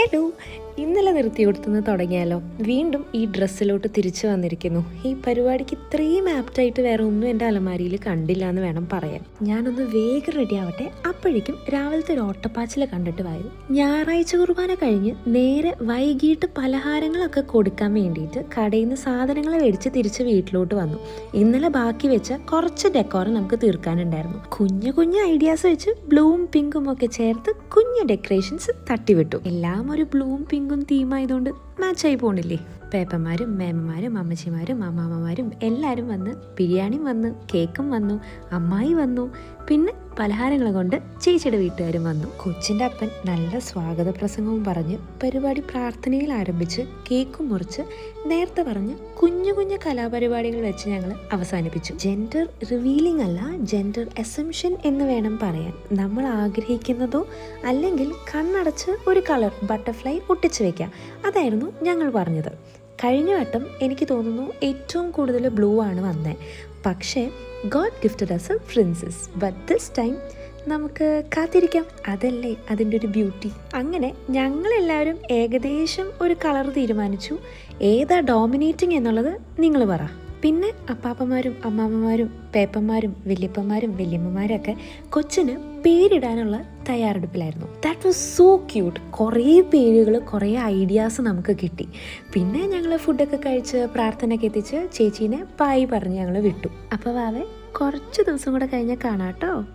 Hello, ഇന്നലെ നിർത്തിയെടുത്തുനിന്ന് തുടങ്ങിയാലോ? വീണ്ടും ഈ ഡ്രസ്സിലോട്ട് തിരിച്ചു വന്നിരിക്കുന്നു. ഈ പരിപാടിക്ക് ഇത്രയും ആപ്റ്റായിട്ട് വേറെ ഒന്നും എൻ്റെ അലമാരിയിൽ കണ്ടില്ല എന്ന് വേണം പറയാൻ. ഞാനൊന്ന് വേഗം റെഡി ആവട്ടെ, അപ്പോഴേക്കും രാവിലത്തെ ഒരു ഓട്ടപ്പാച്ചിൽ കണ്ടിട്ട് വായു. ഞായറാഴ്ച കുർബാന കഴിഞ്ഞ് നേരെ വൈകിട്ട് പലഹാരങ്ങളൊക്കെ കൊടുക്കാൻ വേണ്ടിയിട്ട് കടയിൽ നിന്ന് സാധനങ്ങൾ മേടിച്ച് തിരിച്ച് വീട്ടിലോട്ട് വന്നു. ഇന്നലെ ബാക്കി വെച്ച കുറച്ച് ഡെക്കോർ നമുക്ക് തീർക്കാനുണ്ടായിരുന്നു. കുഞ്ഞു കുഞ്ഞു ഐഡിയാസ് വെച്ച് ബ്ലൂവും പിങ്കും ഒക്കെ ചേർത്ത് കുഞ്ഞു ഡെക്കറേഷൻസ് തട്ടിവിട്ടു. എല്ലാം ഒരു ബ്ലൂവും പിങ്കും തീമായതുകൊണ്ട് മാച്ചായി പോണില്ലേ. പേപ്പന്മാരും മേമ്മമാരും അമ്മച്ചിമാരും അമ്മാമ്മമാരും എല്ലാവരും വന്ന്, ബിരിയാണിയും വന്നു, കേക്കും വന്നു, അമ്മായി വന്നു, പിന്നെ പലഹാരങ്ങൾ കൊണ്ട് ചേച്ചിയുടെ വീട്ടുകാരും വന്നു. കൊച്ചിൻ്റെ അപ്പൻ നല്ല സ്വാഗത പ്രസംഗവും പറഞ്ഞ് പരിപാടി പ്രാർത്ഥനയിൽ ആരംഭിച്ച് കേക്കും മുറിച്ച് നേരത്തെ പറഞ്ഞ് കുഞ്ഞു കുഞ്ഞു കലാപരിപാടികൾ വെച്ച് ഞങ്ങൾ അവസാനിപ്പിച്ചു. ജെൻഡർ റിവീലിംഗ് അല്ല, ജെൻഡർ അസംഷൻ എന്ന് വേണം പറയാൻ. നമ്മൾ ആഗ്രഹിക്കുന്നതോ അല്ലെങ്കിൽ കണ്ണടച്ച് ഒരു കളർ ബട്ടർഫ്ലൈ ഒട്ടിച്ചു വെക്കാം, അതായിരുന്നു ഞങ്ങൾ പറഞ്ഞത്. കഴിഞ്ഞ വട്ടം എനിക്ക് തോന്നുന്നു ഏറ്റവും കൂടുതൽ ബ്ലൂ ആണ് വന്നത്. പക്ഷേ god gifted as a princess. But this time നമുക്ക് കാത്തിരിക്കാം, അതല്ലേ അതിൻ്റെ ഒരു ബ്യൂട്ടി. അങ്ങനെ ഞങ്ങളെല്ലാവരും ഏകദേശം ഒരു കളർ തീരുമാനിച്ചു. ഏതാ ഡോമിനേറ്റിംഗ് എന്നുള്ളത് നിങ്ങൾ പറ. പിന്നെ അപ്പാപ്പന്മാരും അമ്മാമ്മമാരും പേപ്പന്മാരും വല്യപ്പന്മാരും വല്യമ്മമാരൊക്കെ കൊച്ചിന് പേരിടാനുള്ള തയ്യാറെടുപ്പിലായിരുന്നു. That was so cute. കുറേ പേരുകൾ, കുറേ ഐഡിയാസ് നമുക്ക് കിട്ടി. പിന്നെ ഞങ്ങൾ ഫുഡൊക്കെ കഴിച്ച് പ്രാർത്ഥനയൊക്കെ എത്തിച്ച് ചേച്ചീനെ പായി പറഞ്ഞ് ഞങ്ങൾ വിട്ടു. അപ്പോൾ വാവേ, കുറച്ച് ദിവസം കൂടെ കഴിഞ്ഞാൽ കാണാം കേട്ടോ.